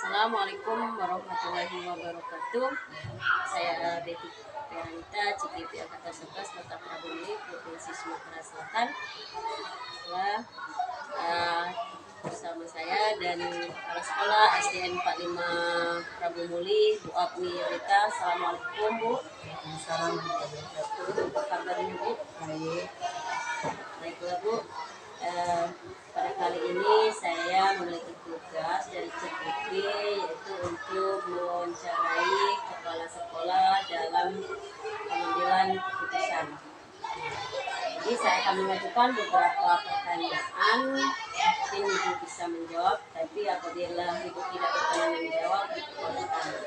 Assalamualaikum warahmatullahi wabarakatuh. Saya Betty Pianita, CKP Angkatan 11, Kota Prabu Muli, Provinsi Sumatera Selatan. Telah bersama saya dan kepala sekolah SDN 45 Prabu Muli, Bu Apni Yulita. Assalamualaikum Bu. Assalamualaikum. Apa kabarnya Bu? Baik. Baiklah Bu. Pada kali ini saya memiliki tugas dari CKP, yaitu untuk mewawancarai kepala sekolah dalam pengambilan keputusan. Jadi saya akan mengajukan beberapa pertanyaan, mungkin Ibu bisa menjawab, tapi apabila Ibu tidak berkenan menjawab, Ibu boleh tanya.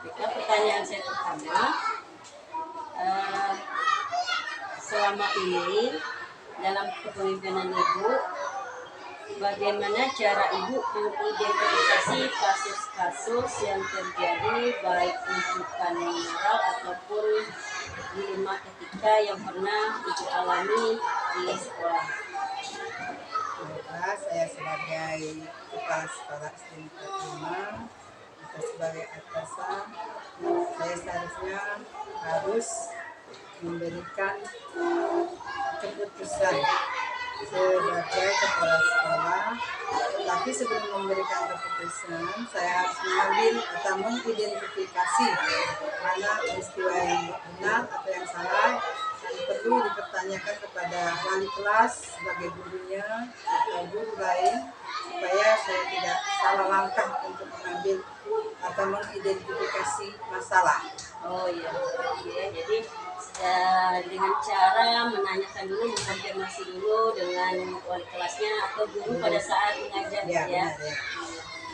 Baiklah, pertanyaan saya pertama, selama ini dalam kepemimpinan Ibu, bagaimana cara Ibu mengidentifikasi kasus-kasus yang terjadi baik rujukan moral ataupun dilema ketika yang pernah Ibu alami di sekolah? Saya sebagai kepala sekolah SDN 45 atau sebagai atasan, saya seharusnya harus memberikan keputusan sebagai kepala sekolah. Tapi sebelum memberikan keputusan, saya harus mengambil atau mengidentifikasi mana peristiwa yang benar atau yang salah, dan perlu dipertanyakan kepada wali kelas sebagai gurunya atau guru lain, supaya saya tidak salah langkah untuk mengambil atau mengidentifikasi masalah. Oh iya, jadi dengan cara menanyakan dulu, mengkonfirmasi dulu dengan wali kelasnya atau guru pada saat mengajar Ya, ya. benar, ya.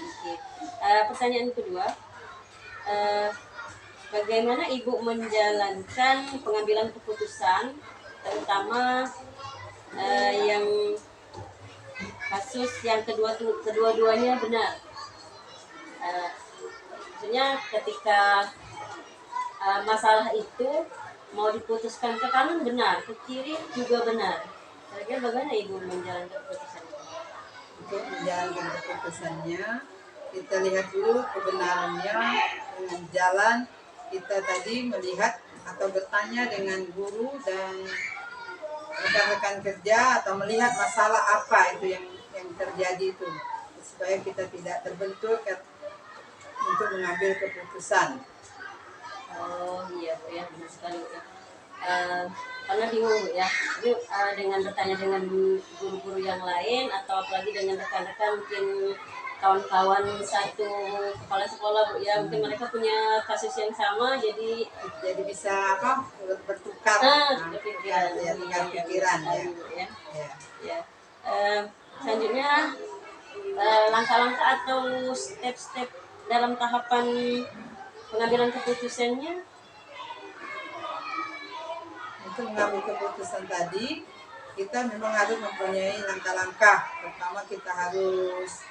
Oke. Pertanyaan kedua, bagaimana Ibu menjalankan pengambilan keputusan, terutama yang kasus yang kedua-duanya benar? Maksudnya ketika masalah itu mau diputuskan ke kanan benar, ke kiri juga benar. Kira-kira bagaimana Ibu menjalankan keputusan itu? Untuk menjalankan keputusannya, kita lihat dulu kebenarannya dengan jalan kita tadi melihat atau bertanya dengan guru dan rekan-rekan kerja, atau melihat masalah apa itu yang terjadi itu, supaya kita tidak terbentur untuk mengambil keputusan. Oh iya Bu ya, benar sekali Bu ya. Karena bingung Bu ya, jadi dengan bertanya dengan guru-guru yang lain atau apalagi dengan rekan-rekan, mungkin kawan-kawan satu kepala sekolah Bu ya, mungkin mereka punya kasus yang sama, jadi bisa bertukar pikiran, tukar pikiran ya. Ya. Ya. Ya. Selanjutnya langkah-langkah atau step-step dalam tahapan pengambilan keputusannya. Untuk mengambil keputusan tadi, kita memang harus mempunyai langkah-langkah. Pertama, kita harus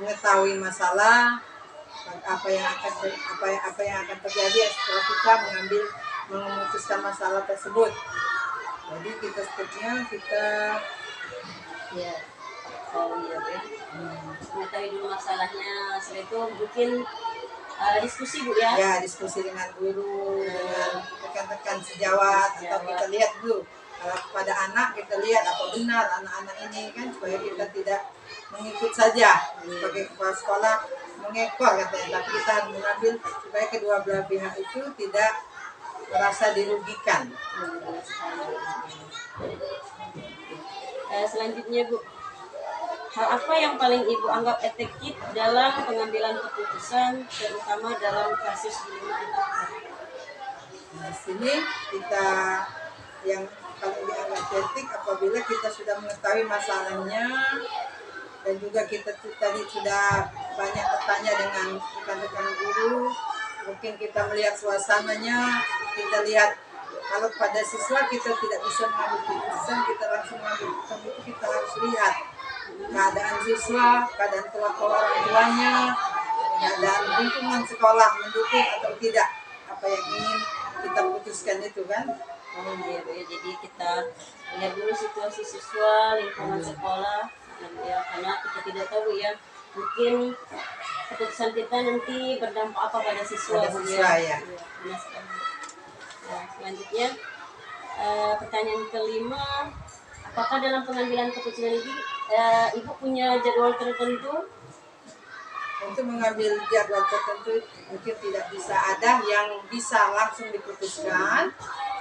mengetahui masalah, apa yang akan terjadi setelah kita memutuskan masalah tersebut. Jadi stepnya kita Ya. Oh iya Bu ya. Mengetahui dulu masalahnya, setelah itu mungkin diskusi Bu ya. Ya, diskusi dengan guru, dengan rekan-rekan sejawat, atau kita lihat dulu kalau pada anak, kita lihat apa benar anak-anak ini kan, supaya kita tidak mengikut saja sebagai kepala sekolah mengekor katanya, tapi kita harus mengambil supaya kedua belah pihak itu tidak merasa dirugikan. Selanjutnya Bu, hal apa yang paling Ibu anggap efektif dalam pengambilan keputusan, terutama dalam kasus dilema etika? Di sini kita yang paling dianggap efektif apabila kita sudah mengetahui masalahnya, dan juga kita tadi sudah banyak bertanya dengan rekan-rekan guru, mungkin kita melihat suasananya, kita lihat kalau pada siswa kita tidak bisa mengambil keputusan, kita langsung mengambil keputusan itu, kita harus lihat keadaan siswa, keadaan orang tuanya, keadaan lingkungan sekolah mendukung atau tidak apa yang ingin kita putuskan itu kan. Oh iya Bu ya, jadi kita lihat dulu situasi siswa, lingkungan sekolah, ya, karena kita tidak tahu ya mungkin keputusan kita nanti berdampak apa pada siswa, Pada Bu, siswa, ya. Iya, benar sekali. Nah, selanjutnya pertanyaan kelima, apakah dalam pengambilan keputusan ini Ibu punya jadwal tertentu? Untuk mengambil jadwal tertentu mungkin tidak bisa, ada yang bisa langsung diputuskan,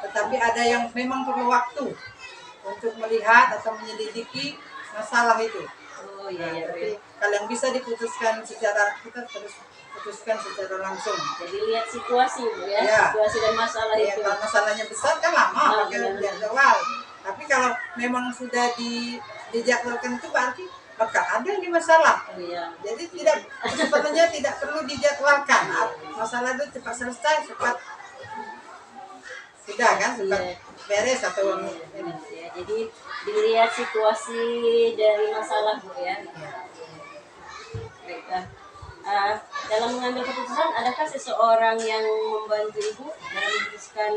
tetapi ada yang memang perlu waktu untuk melihat atau menyelidiki masalah itu. Oh iya, Nah, ya, Bu, tapi ya. kalau yang bisa diputuskan secara, kita terus putuskan secara langsung. Jadi lihat situasi, Bu, ya, Ya. situasi dan masalah Ya, itu. kalau masalahnya besar kan lama Ah, pakai benar. jadwal. Tapi kalau memang sudah dijadwalkan itu berarti bakal ada ini masalah. Oh iya. Jadi tidak, sebenarnya tidak perlu dijadwalkan. Masalah itu cepat selesai, cepat sudah kan, cepat beres atau ini. Ya, jadi dilihat situasi dari masalah, Bu, ya. Baiklah. Dalam mengambil keputusan, adakah seseorang yang membantu Ibu dalam memutuskan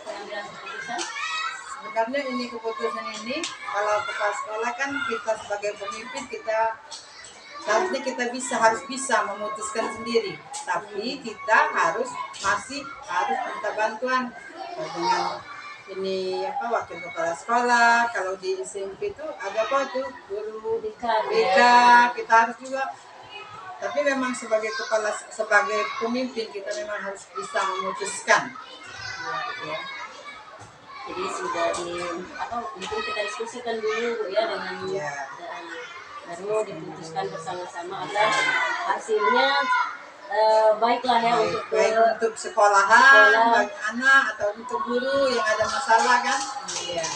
pengambilan keputusan? Sebenarnya ini keputusan ini, kalau kepala sekolah kan kita sebagai pemimpin, kita seharusnya kita harus bisa memutuskan sendiri, tapi kita masih harus minta bantuan dengan ini wakil kepala sekolah. Kalau di SMP itu ada apa tuh, guru BK, kita harus juga. Tapi memang sebagai pemimpin kita memang harus bisa memutuskan. Ya. Jadi sudah mungkin kita diskusikan dulu, Bu, ya, dengan baru diputuskan bersama-sama agar hasilnya baiklah ya, baik untuk sekolahan, bagi anak atau untuk guru yang ada masalah kan. Iya.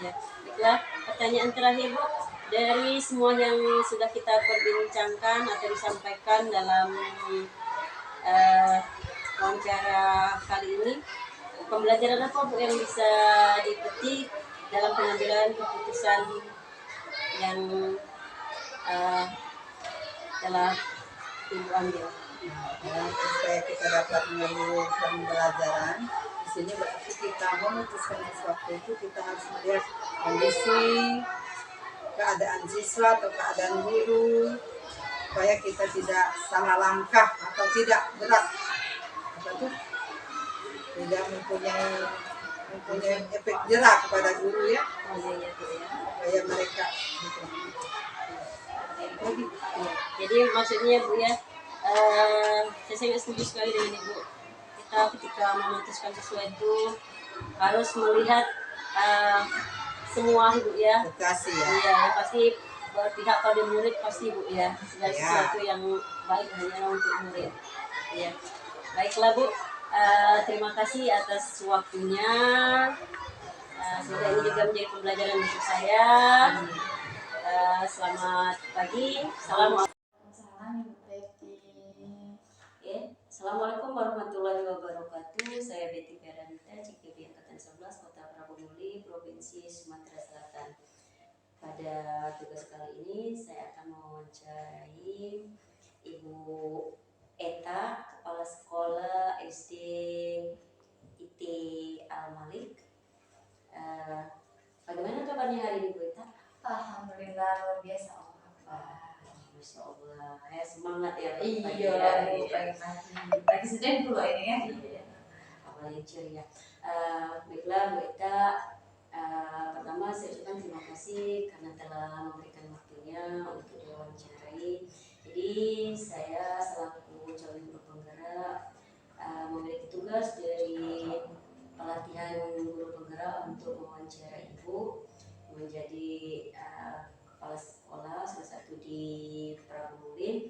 Ya, baiklah. Pertanyaan terakhir, Bu, dari semua yang sudah kita perbincangkan atau disampaikan dalam wawancara kali ini, pembelajaran apa, Bu, yang bisa dipetik dalam pengambilan keputusan yang telah Ibu ambil? Supaya kita dapat mengambil pembelajaran di sini, berarti kita memutuskan sesuatu itu kita harus melihat kondisi, keadaan siswa atau keadaan guru, supaya kita tidak salah langkah atau tidak berat tidak mempunyai efek jerak kepada guru, ya. Supaya mereka Jadi maksudnya, Bu, ya, saya sangat setuju sekali dengan Ibu. Kita ketika memutuskan sesuatu harus melihat semua, Bu, ya. edukasi, ya. Iya, pasti berpihak pada murid pasti, Bu, ya. Segala sesuatu yang baik hanya untuk murid. Ya. Baiklah, Bu. Terima kasih atas waktunya. Semoga ini juga menjadi pembelajaran untuk saya. Selamat pagi. Assalamualaikum warahmatullahi wabarakatuh. Saya Betty Feranita, CKB Angkatan 11, Kota Prabomuli, Provinsi Sumatera Selatan. Pada tugas kali ini saya akan mewawancarai Ibu Eta, Kepala Sekolah SD IT Al-Malik. Bagaimana kabarnya hari ini, Bu Eta? Alhamdulillah, luar biasa. Masya Allah, semangat ya. Pagi Senin dulu ini ya. Iya, awalnya ceria. Baiklah, Bu Eta, pertama saya ucapkan terima kasih karena telah memberikan waktunya untuk diwawancarai. Jadi saya selaku calon guru penggerak memiliki tugas dari pelatihan guru penggerak untuk mewawancarai Ibu menjadi kepala sekolah salah satu di Prabomuli.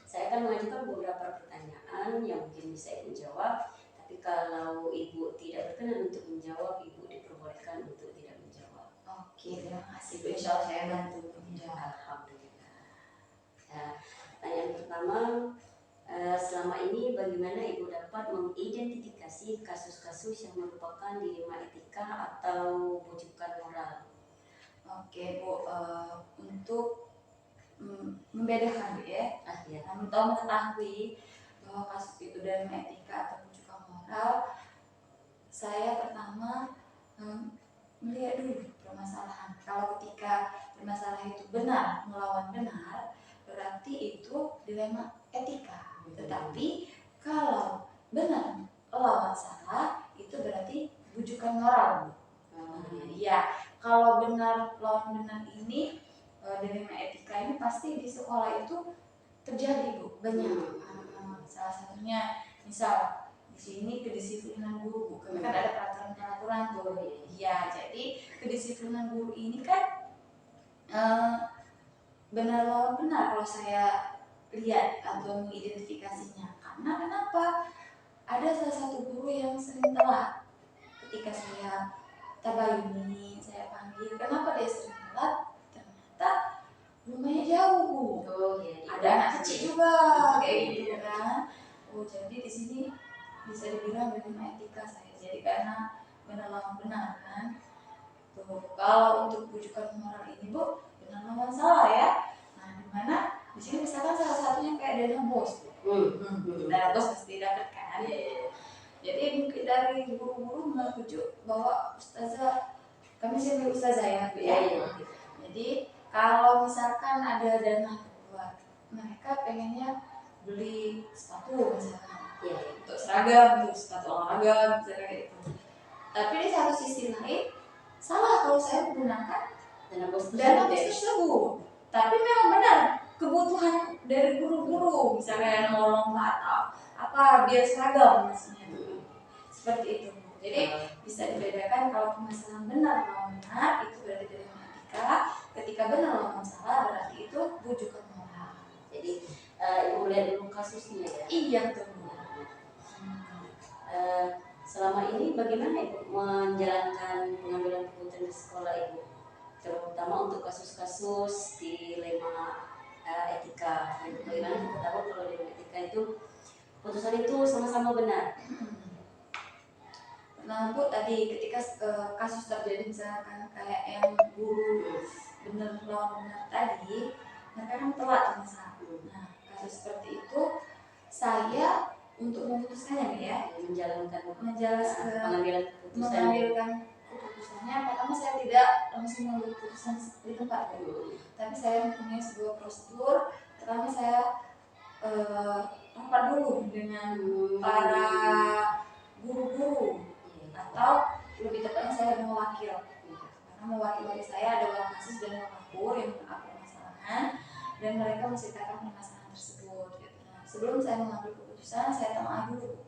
Saya akan mengajukan beberapa pertanyaan yang mungkin bisa Ibu jawab. Tapi kalau Ibu tidak berkenan untuk menjawab, Ibu diperbolehkan untuk tidak menjawab. Oke, terima kasih Bu. Insya Allah saya bantu menjawab. Alhamdulillah. Pertanyaan pertama, selama ini bagaimana Ibu dapat mengidentifikasi kasus-kasus yang merupakan dilema etika atau bujukan moral? Oke, Bu, untuk membedakan, Bu, ya. Untuk mengetahui bahwa kasus itu dari etika atau bujukan moral, saya pertama melihat dulu permasalahan. Kalau ketika permasalahan itu benar melawan benar, berarti berarti itu dilema etika. Tetapi kalau benar lawan salah itu berarti bujukan moral. Ya, kalau benar lawan benar ini dilema etika ini pasti di sekolah itu terjadi Bu, banyak. Salah satunya misal di sini kedisiplinan guru, Bu. Karena kan ada peraturan-peraturan tuh. Ya, jadi kedisiplinan guru ini kan benar lawan benar kalau saya lihat atau mengidentifikasinya. Karena kenapa? Ada salah satu guru yang sering telat. Ketika saya tabayuni, saya panggil, kenapa dia sering telat? Ternyata rumahnya jauh, Bu. Ada anak kecil juga kayak gitu kan. Jadi di sini bisa dibilang dilema etika saya. Jadi karena benar lawan benar kan. Tuh, kalau untuk bujukan moral ini Bu, benar lawan salah ya. Nah, dimana di sini misalkan salah satunya kayak dana bos. Dana bos pasti dapat kan. Jadi mungkin dari guru-guru membujuk bahwa ustazah, kami sih ustazah ya, Bu ya. Jadi kalau misalkan ada dana keluar, mereka pengennya beli sepatu misalkan, untuk seragam, untuk sepatu olahraga misalkan kayak gitu. Tapi di satu sisi lain salah kalau saya menggunakan dana bos tersebut. Tapi memang benar kebutuhan dari guru-guru, misalnya mau lomba atau apa biar seragam maksudnya itu. Seperti itu. Jadi bisa dibedakan kalau permasalahan benar lawan benar itu berarti dilema etika. Ketika benar lawan salah berarti itu bujukan moral. Jadi Ibu lihat dulu kasusnya ya. Iya betul. Selama ini bagaimana Ibu menjalankan pengambilan keputusan di sekolah Ibu, terutama untuk kasus-kasus dilema etika? Bagaimana kita tahu kalau dilema etika itu putusan itu sama-sama benar? Nah Bu, tadi ketika kasus terjadi misalkan kayak yang guru benar lawan benar tadi, mereka kan telat masa. Nah kasus seperti itu saya untuk memutuskannya ya, mengambilkan keputusannya. Pertama saya tidak langsung mengambil keputusan di tempat, tapi saya mempunyai sebuah prosedur. Pertama saya rapat dulu dengan para guru-guru, atau lebih tepatnya saya dengan wakil, karena mewakili saya ada wakasis dan wakapur yang permasalahan dan mereka menceritakan permasalahan tersebut. Nah, sebelum saya mengambil keputusan, saya telaah dulu.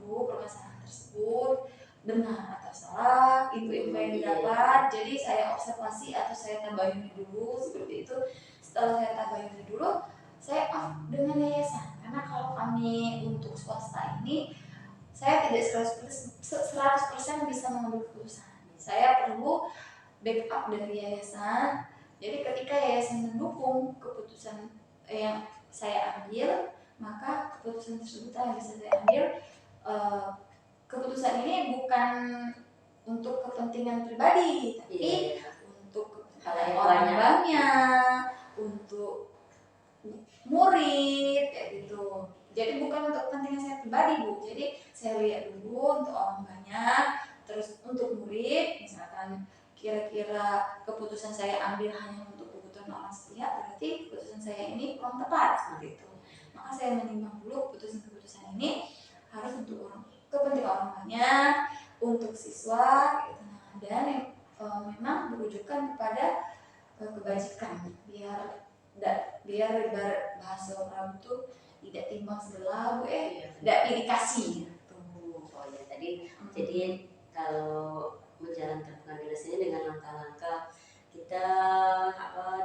Permasalahan tersebut benar atau salah, info yang didapat. Jadi saya observasi atau saya tabayuni dulu seperti itu. Setelah saya tabayuni dulu, saya dengan yayasan, karena kalau kami untuk swasta ini saya tidak 100% bisa mengambil keputusan. Saya perlu backup dari yayasan. Jadi ketika yayasan mendukung keputusan yang saya ambil, maka keputusan tersebut yang bisa saya ambil. Keputusan ini bukan untuk kepentingan pribadi, tapi untuk orang banyak, untuk murid kayak gitu. Jadi bukan untuk kepentingan saya pribadi Bu. Jadi saya lihat dulu untuk orang banyak, terus untuk murid misalkan kira-kira keputusan saya ambil hanya untuk kebutuhan orang setia, berarti keputusan saya ini kurang tepat seperti itu. Maka saya menimbang dulu keputusan ini harus untuk kepentingan orang banyak, untuk siswa gitu. Dan memang berujukan kepada kebajikan, biar bahasa orang itu tidak timbang sebelah Bu, tidak pilih kasih. Jadi kalau menjalankan pengambilan ini dengan langkah-langkah kita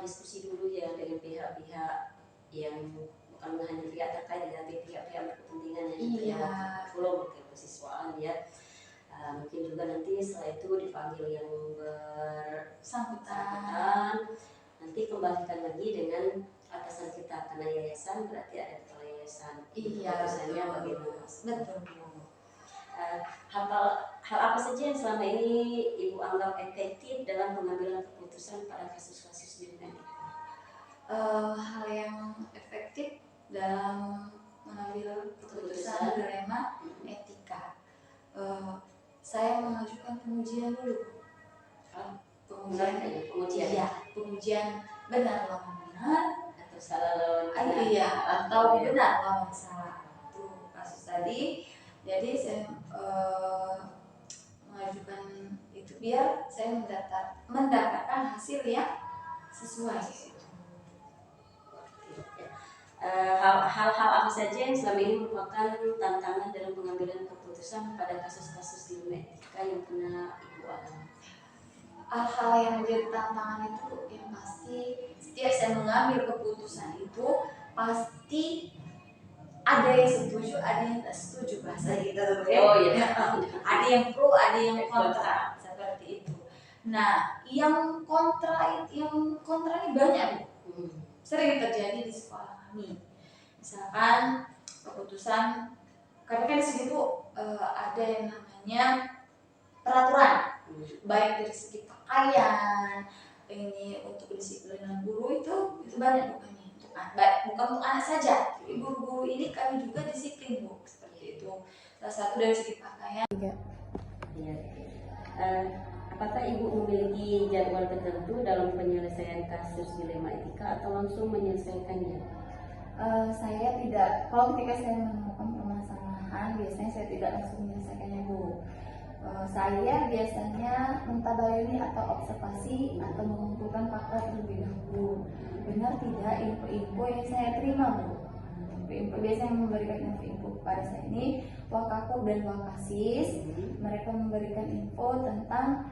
diskusi dulu ya dengan pihak-pihak yang bukan hanya pihak terkait, tapi pihak-pihak berkepentingan yang belum kesiswaan ya. Mungkin juga nanti setelah itu dipanggil yang bersangkutan, nanti kembalikan lagi dengan atasan kita, karena yayasan berarti ada kepala yayasan. Keputusannya bagaimana? Betul. Hal apa saja yang selama ini Ibu anggap efektif dalam pengambilan keputusan pada kasus-kasus dilema etika? Hal yang efektif dalam mengambil keputusan dilema etika, saya mengajukan pengujian dulu. Pengujian benar lawan benar atau salah iya atau benar lawan salah itu kasus tadi. Jadi saya mengajukan itu biar saya mendapatkan hasil yang sesuai. Hal-hal apa saja yang selama ini merupakan tantangan dalam pengambilan keputusan pada kasus-kasus dilema etika yang pernah Ibu alami? Hal-hal yang menjadi tantangan itu yang pasti setiap saya mengambil keputusan itu pasti ada yang setuju, ada yang tak setuju, bahasa kita tuh ya. Oh iya. Ada yang pro, ada yang kontra, seperti itu. Nah, yang kontra ini banyak, Bu. Sering terjadi di sekolah kami. Misalkan keputusan, kami kan di sini tuh ada yang namanya peraturan, baik dari segi pakaian, ini untuk kedisiplinan guru itu banyak bukannya. Bukan untuk anak saja, guru-guru ini kami juga disiplin, Bu, seperti itu. Salah satu dari segi pakaian. Ya. Apakah Ibu memiliki jadwal tertentu dalam penyelesaian kasus dilema etika atau langsung menyelesaikannya? Saya tidak. Kalau ketika saya menemukan permasalahan, biasanya saya tidak langsung menyelesaikannya, Bu. Saya biasanya mentabayuni atau observasi atau mengumpulkan fakta terlebih dahulu. Benar tidak info-info yang saya terima, Bu? Info biasanya memberikan info kepada saya ini Wakakur dan Wakasis. Mereka memberikan info tentang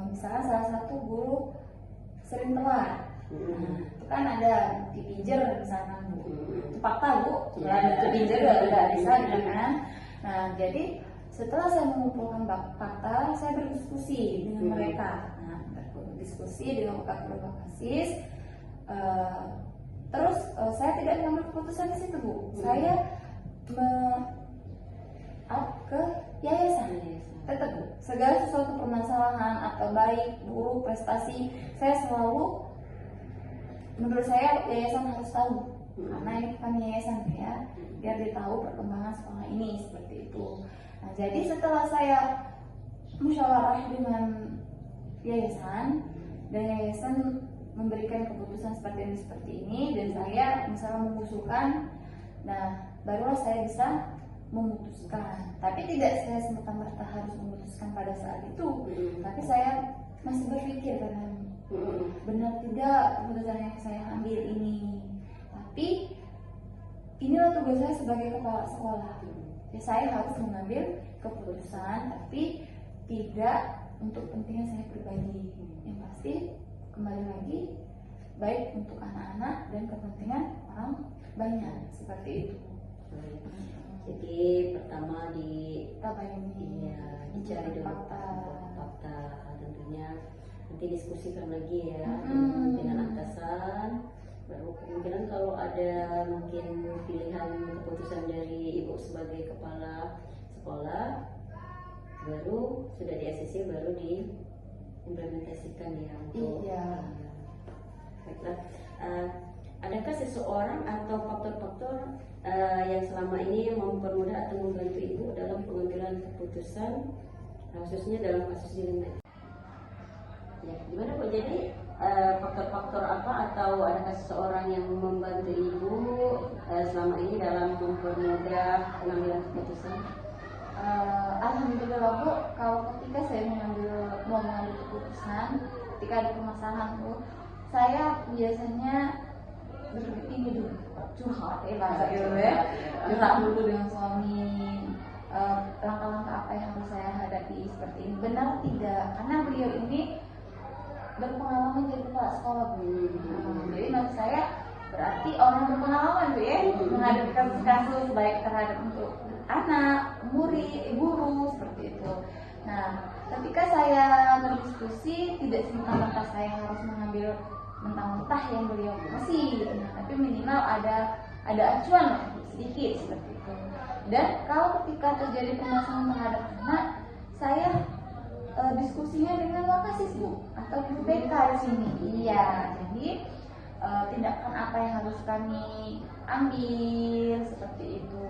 misalnya salah satu guru sering telat. Nah, itu kan ada dipijer misalkan, Bu. Itu fakta, Bu. Kalau ada dipijer udah bisa kan. Nah, jadi setelah saya mengumpulkan fakta, saya berdiskusi dengan mereka. Nah, berdiskusi dengan Wakakur dan Wakasis. Terus saya tidak mengambil keputusan di situ, Bu. Saya ke yayasan. Tetap, Bu, segala sesuatu permasalahan atau baik buruk prestasi, saya selalu, menurut saya yayasan harus tahu, karena ini kan yayasan ya, biar dia tahu perkembangan sekolah ini seperti itu. Nah, jadi setelah saya musyawarah dengan yayasan dan yayasan memberikan keputusan seperti ini dan saya misalnya mengusulkan, nah barulah saya bisa memutuskan. Tapi tidak saya semata-mata harus memutuskan pada saat itu, tapi saya masih berpikir karena benar tidak keputusan yang saya ambil ini. Tapi inilah tugas saya sebagai kepala sekolah. Ya, saya harus mengambil keputusan, tapi tidak untuk kepentingan saya pribadi. Yang pasti kembali lagi baik untuk anak-anak dan kepentingan orang banyak seperti itu. Jadi pertama tabayuni, dicari dulu fakta, tentunya nanti diskusikan lagi ya dengan atasan. Baru kemungkinan kalau ada mungkin pilihan keputusan dari Ibu sebagai kepala sekolah, baru sudah di ACC baru diimplementasikan ya untuk. Baiklah. Adakah seseorang atau faktor-faktor yang selama ini mempermudah atau membantu Ibu dalam pengambilan keputusan, khususnya dalam kasus dilema? Ya, gimana Bu? Jadi faktor-faktor apa atau adakah seseorang yang membantu Ibu selama ini dalam mempermudah pengambilan keputusan? Alhamdulillah, Bu, kalau ketika saya mau mengambil keputusan, ketika ada permasalahan, Bu, saya biasanya ini dulu curhat bahasa gitu ya, curhat dulu dengan suami, langkah-langkah apa yang harus saya hadapi seperti ini. Benar tidak? Karena beliau ini berpengalaman jadi kepala sekolah, Bu. Jadi maksud saya berarti orang berpengalaman, Bu, ya, menghadapi kasus-kasus baik terhadap untuk anak, murid, guru seperti itu. Nah, ketika saya berdiskusi, tidak semata-mata saya harus mengambil mentah-mentah yang beliau kasih, tapi minimal ada acuan sedikit seperti itu. Dan kalau ketika terjadi permasalahan terhadap anak, saya diskusinya dengan Wakasis, Bu, atau guru BK di sini. Iya, jadi tindakan apa yang harus kami ambil seperti itu.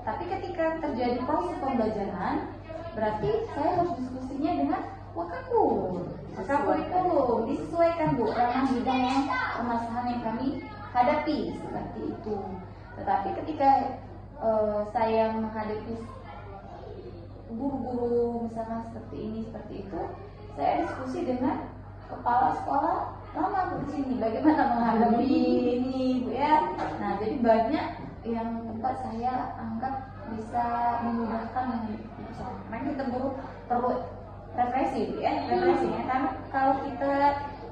Tapi ketika terjadi proses pembelajaran, berarti saya harus diskusinya dengan Wakakur. Wakakur itu disesuaikan, Bu, ranah bidang yang permasalahan yang kami hadapi seperti itu. Tetapi ketika saya menghadapi guru-guru misalkan seperti ini seperti itu, saya diskusi dengan kepala sekolah lama di sini bagaimana menghadapi ini Bu ya. Nah jadi banyak yang tempat saya anggap bisa memudahkan menghadapi keputusan. Karena kita perlu refleksi Bu ya, refleksinya karena kalau kita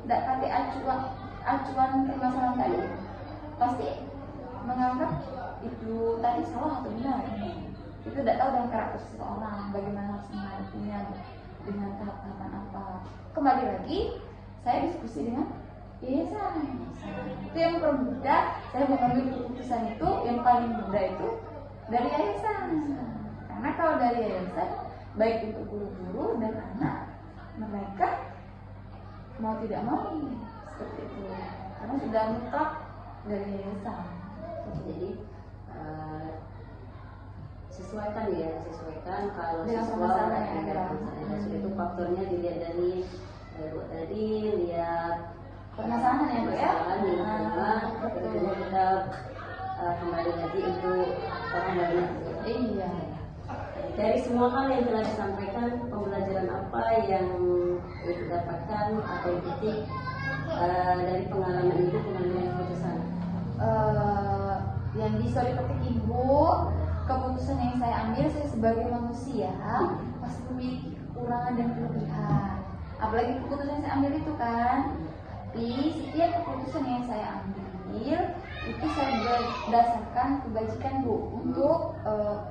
tidak pakai acuan permasalahan tadi pasti menganggap itu tadi salah atau benar. Itu tidak tahu dengan karakter seseorang bagaimana harus menghadapinya dengan tahap-tahapan apa. Kembali lagi saya diskusi dengan yayasan. Itu yang mempermudah saya mengambil keputusan itu yang paling mudah itu dari yayasan. Karena kalau dari yayasan baik untuk guru-guru dan anak, mereka mau tidak mau seperti itu karena sudah mutlak dari yayasan. Jadi sesuaikan kalau Dengan siswa permasalahan yang ada ada. masalah itu faktornya dilihat dari tadi lihat Permasalahan ya Bu ya. permasalahan di lingkungan, tentunya kita kembali lagi untuk orang banyak. Iya. Dari semua hal yang telah disampaikan, pembelajaran apa yang Ibu dapatkan atau titik dari pengalaman Ibu pengambilan keputusan? Yang bisa dipetik Ibu, keputusan yang saya ambil, saya sebagai manusia pasti memiliki kekurangan dan kelebihan. Apalagi keputusan yang saya ambil itu kan. Tapi setiap keputusan yang saya ambil itu saya berdasarkan kebajikan Bu, untuk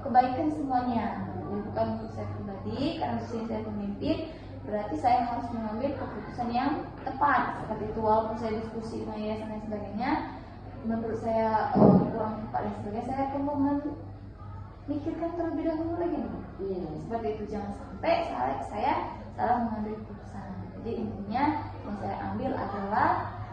kebaikan semuanya. Bukan untuk saya pribadi, karena sisi saya pemimpin, berarti saya harus mengambil keputusan yang tepat. Seperti itu, walaupun saya diskusi dengan yayasan dan sebagainya, menurut saya kurang tepat dan sebagainya, saya perlu memikirkan terlebih dahulu lagi. Seperti itu, jangan sampai saya salah mengambil keputusan. Jadi intinya yang saya ambil adalah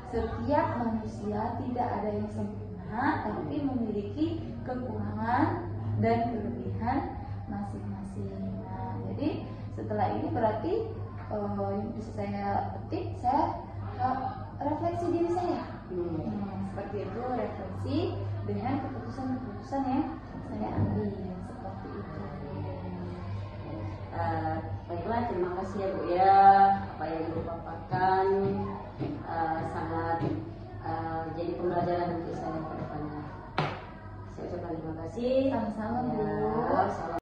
setiap manusia tidak ada yang sempurna, tapi memiliki kekurangan dan kelebihan masing-masing. Nah, jadi setelah ini berarti yang bisa saya petik, saya refleksi diri saya. Seperti itu, refleksi dengan keputusan-keputusan yang saya ambil seperti itu. Baiklah, terima kasih ya Bu ya, apa yang Ibu paparkan sangat jadi pembelajaran untuk saya ke depannya. Saya ucapkan terima kasih. Sama-sama Bu. Ya,